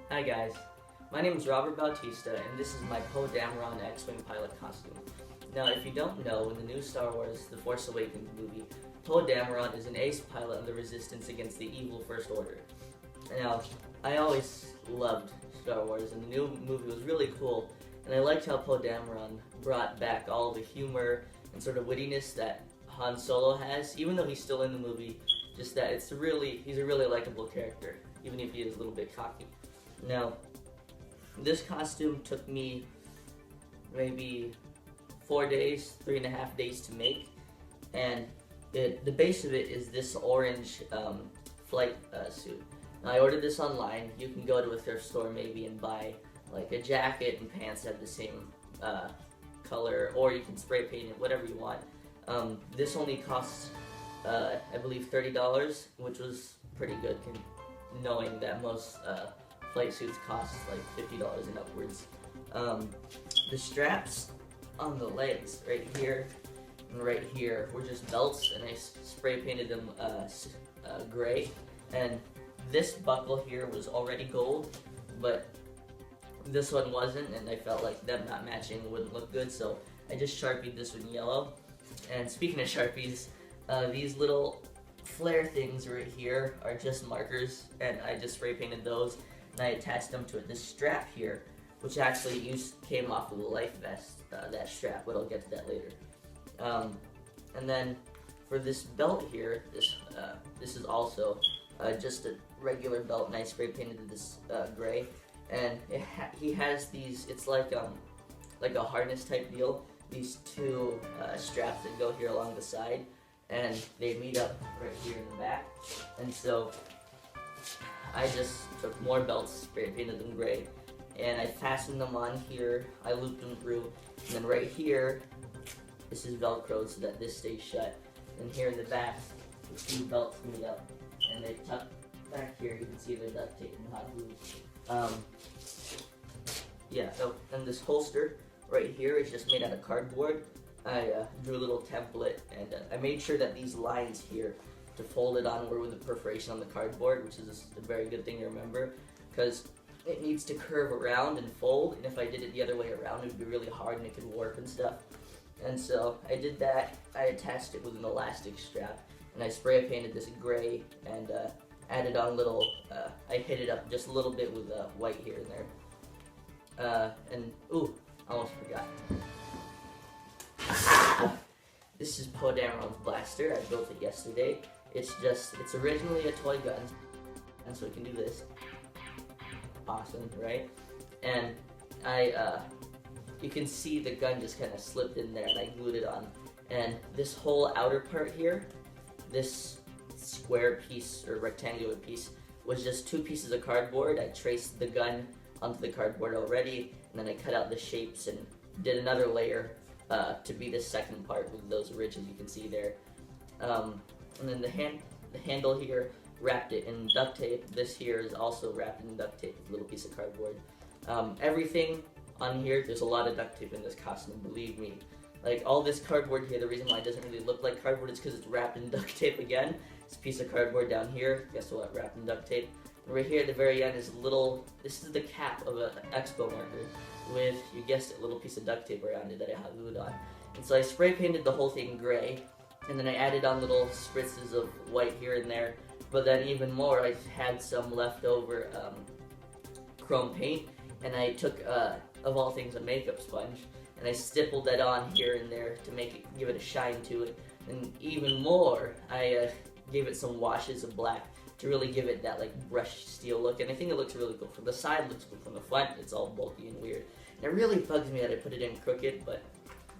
Hi guys, my name is Robert Bautista and this is my Poe Dameron X-Wing pilot costume. Now if you don't know, in the new Star Wars The Force Awakens movie, Poe Dameron is an ace pilot of the resistance against the evil First Order. Now, I always loved Star Wars and the new movie was really cool, and I liked how Poe Dameron brought back all the humor and sort of wittiness that Han Solo has, even though he's still in the movie, just that he's a really likable character, even if he is a little bit cocky. Now, this costume took me maybe 4 days, 3.5 days to make, and the base of it is this orange flight suit. Now, I ordered this online. You can go to a thrift store maybe and buy like a jacket and pants that have the same color, or you can spray paint it, whatever you want. This only costs, I believe, $30, which was pretty good, knowing that most flight suits cost like $50 and upwards. The straps on the legs, right here and right here, were just belts, and I spray painted them gray. And this buckle here was already gold, but this one wasn't, and I felt like them not matching wouldn't look good, so I just Sharpied this one yellow. And speaking of Sharpies, these little flare things right here are just markers, and I just spray painted those, and I attached them to it. This strap here, which actually came off of the life vest, that strap, but I'll get to that later. And then for this belt here, this is also just a regular belt, and I spray painted this gray. And he has these, it's like a harness type deal, these two straps that go here along the side, and they meet up right here in the back. And so I just took more belts, spray painted them gray, and I fastened them on here. I looped them through, and then right here, this is Velcroed so that this stays shut. And here in the back, the two belts meet up, and they tuck back here. You can see the duct tape and hot glue. And this holster right here is just made out of cardboard. I drew a little template, and I made sure that these lines here to fold it on were with the perforation on the cardboard, which is a very good thing to remember, because it needs to curve around and fold, and if I did it the other way around, it would be really hard and it could warp and stuff. And so I did that. I attached it with an elastic strap, and I spray painted this gray and added on little, I hit it up just a little bit with white here and there. Almost forgot. This is Poe Dameron's blaster. I built it yesterday. It's originally a toy gun, and so it can do this. Awesome, right? And you can see the gun just kind of slipped in there, and I glued it on. And this whole outer part here, this square piece or rectangular piece, was just two pieces of cardboard. I traced the gun onto the cardboard already, and then I cut out the shapes and did another layer to be the second part with those ridges you can see there. And then the handle here, wrapped it in duct tape. This here is also wrapped in duct tape with a little piece of cardboard. Everything on here, there's a lot of duct tape in this costume, believe me. Like all this cardboard here, the reason why it doesn't really look like cardboard is because it's wrapped in duct tape again. This piece of cardboard down here, guess what, wrapped in duct tape. And right here at the very end is this is the cap of an expo marker with, you guessed it, a little piece of duct tape around it that I hot glued on. And so I spray painted the whole thing gray, and then I added on little spritzes of white here and there. But then even more, I had some leftover chrome paint, and I took, of all things, a makeup sponge, and I stippled that on here and there to give it a shine to it. And even more, I gave it some washes of black to really give it that like brushed steel look, and I think it looks really cool. From the side, it looks cool. From the front, it's all bulky and weird. And it really bugs me that I put it in crooked, but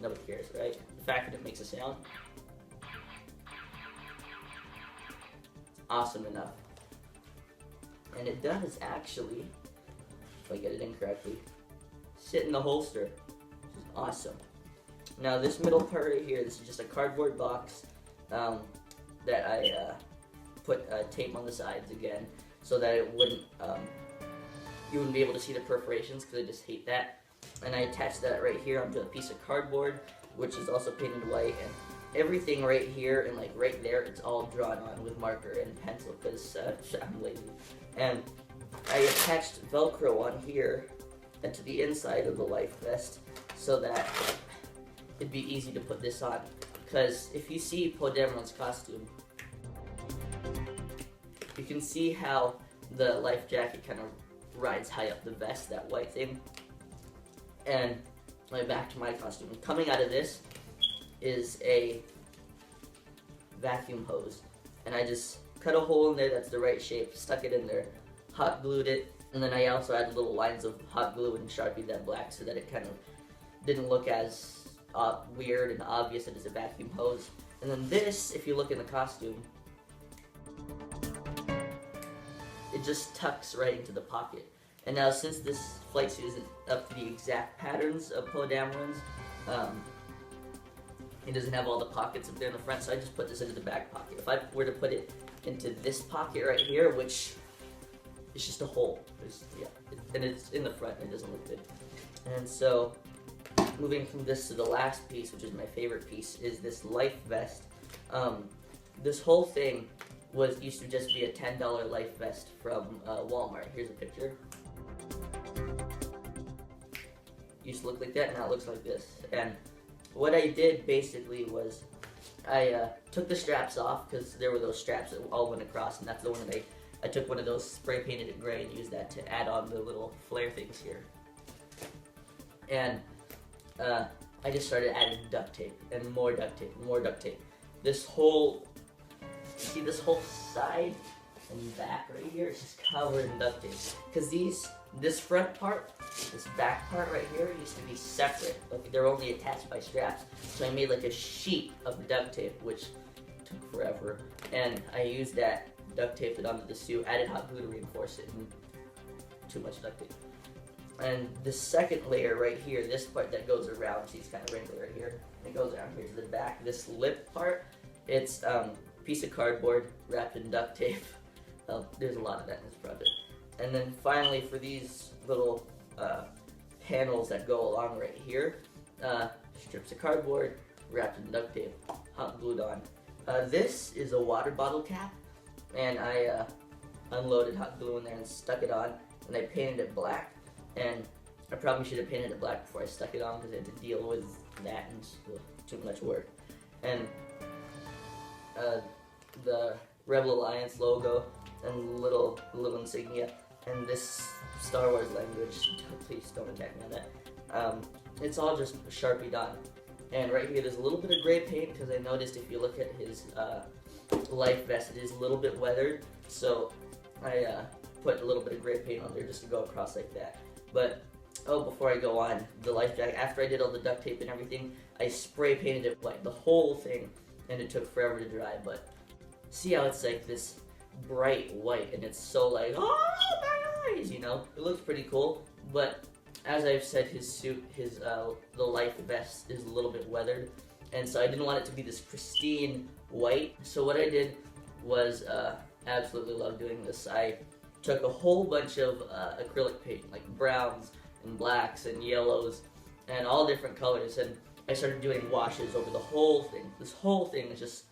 nobody cares, right? The fact that it makes a sound, awesome enough. And it does actually, if I get it in correctly, sit in the holster, which is awesome. Now this middle part right here, this is just a cardboard box that I put tape on the sides again, so that it wouldn't, you wouldn't be able to see the perforations, because I just hate that. And I attached that right here onto a piece of cardboard, which is also painted white, and everything right here and like right there, it's all drawn on with marker and pencil because I'm lazy. And I attached Velcro on here and to the inside of the life vest so that it'd be easy to put this on. Because if you see Poe Dameron's costume, you can see how the life jacket kind of rides high up the vest, that white thing. And back to my costume. Coming out of this is a vacuum hose. And I just cut a hole in there that's the right shape, stuck it in there, hot glued it, and then I also added little lines of hot glue and Sharpied that black so that it kind of didn't look as weird and obvious that it's a vacuum hose. And then this, if you look in the costume, it just tucks right into the pocket. And now since this flight suit isn't up to the exact patterns of Poe Dameron's, it doesn't have all the pockets up there in the front, so I just put this into the back pocket. If I were to put it into this pocket right here, which is just a hole, and it's in the front, and it doesn't look good. And so, moving from this to the last piece, which is my favorite piece, is this life vest. This whole thing used to just be a $10 life vest from Walmart. Here's a picture. Used to look like that, now it looks like this. And what I did basically was I took the straps off, because there were those straps that all went across, and that's the one that I took one of those, spray painted it gray, and used that to add on the little flare things here. And I just started adding duct tape, and more duct tape, and more duct tape. This whole, see this whole side and back right here is just covered in duct tape. Because this front part, this back part right here used to be separate. Like they're only attached by straps. So I made like a sheet of duct tape, which took forever. And I used that, duct taped it onto the suit, added hot glue to reinforce it, and too much duct tape. And the second layer right here, this part that goes around, see it's kind of wrinkled right here, and it goes around here to the back. This lip part, it's a piece of cardboard wrapped in duct tape. There's a lot of that in this project. And then finally, for these little panels that go along right here, strips of cardboard wrapped in duct tape, hot glued on. This is a water bottle cap, and I unloaded hot glue in there and stuck it on, and I painted it black. And I probably should have painted it black before I stuck it on, because I had to deal with that and too much work. And the Rebel Alliance logo and little insignia, and this Star Wars language, please don't attack me on that. It's all just Sharpied on. And right here there's a little bit of gray paint, because I noticed if you look at his life vest, it is a little bit weathered, so I put a little bit of gray paint on there just to go across like that. But, before I go on, the life jacket, after I did all the duct tape and everything, I spray painted it white, the whole thing, and it took forever to dry. But see how it's like this bright white, and it's so like, oh my eyes, you know? It looks pretty cool, but as I've said, his suit, the life vest is a little bit weathered, and so I didn't want it to be this pristine white. So what I did was, absolutely love doing this, I took a whole bunch of acrylic paint, like browns and blacks and yellows and all different colors, and I started doing washes over the whole thing. This whole thing is just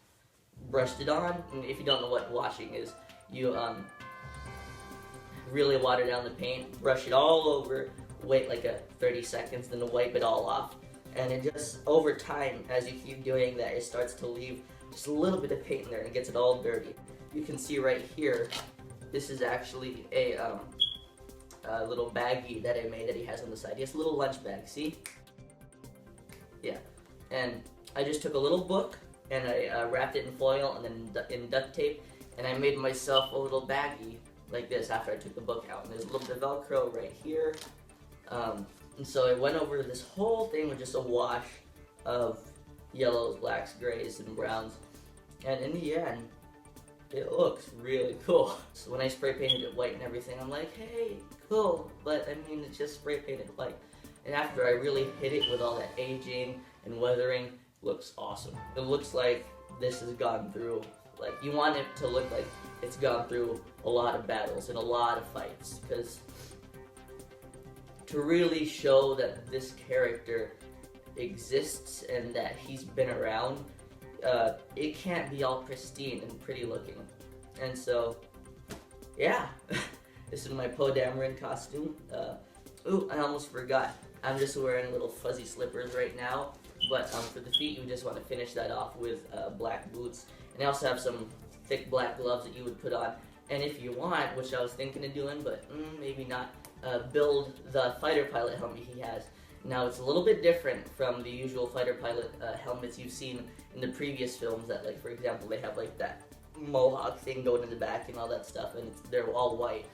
brushed it on, and if you don't know what washing is, you really water down the paint, brush it all over, wait like 30 seconds, then wipe it all off. And it just, over time, as you keep doing that, it starts to leave just a little bit of paint in there, and it gets it all dirty. You can see right here, this is actually a little baggie that I made that he has on the side. He has a little lunch bag, see? Yeah. And I just took a little book, and I wrapped it in foil and then in duct tape, and I made myself a little baggie like this after I took the book out. And there's a little bit of Velcro right here. And so I went over this whole thing with just a wash of yellows, blacks, grays, and browns. And in the end, it looks really cool. So when I spray painted it white and everything, I'm like, hey, cool. But I mean, it's just spray painted white. And after I really hit it with all that aging and weathering, it looks awesome. It looks like this has gone through, like, you want it to look like it's gone through a lot of battles and a lot of fights. Because to really show that this character exists and that he's been around, it can't be all pristine and pretty looking. And so, yeah, This is my Poe Dameron costume. Ooh, I almost forgot. I'm just wearing little fuzzy slippers right now. But for the feet, you just want to finish that off with black boots. And I also have some thick black gloves that you would put on. And if you want, which I was thinking of doing, but maybe not, build the fighter pilot helmet he has. Now, it's a little bit different from the usual fighter pilot helmets you've seen in the previous films that, like, for example, they have, like, that mohawk thing going in the back and all that stuff, and they're all white.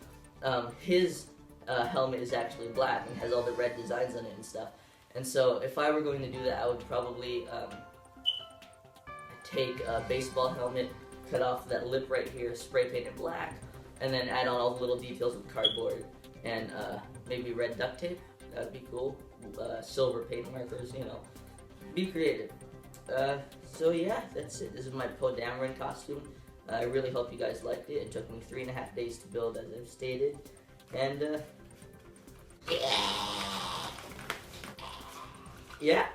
His helmet is actually black and has all the red designs on it and stuff. And so, if I were going to do that, I would probably take a baseball helmet, cut off that lip right here, spray paint it black, and then add on all the little details with cardboard and maybe red duct tape. That'd be cool. Silver paint markers, you know. Be creative. So yeah, that's it. This is my Poe Dameron costume. I really hope you guys liked it. It took me 3.5 days to build, as I've stated. And yeah.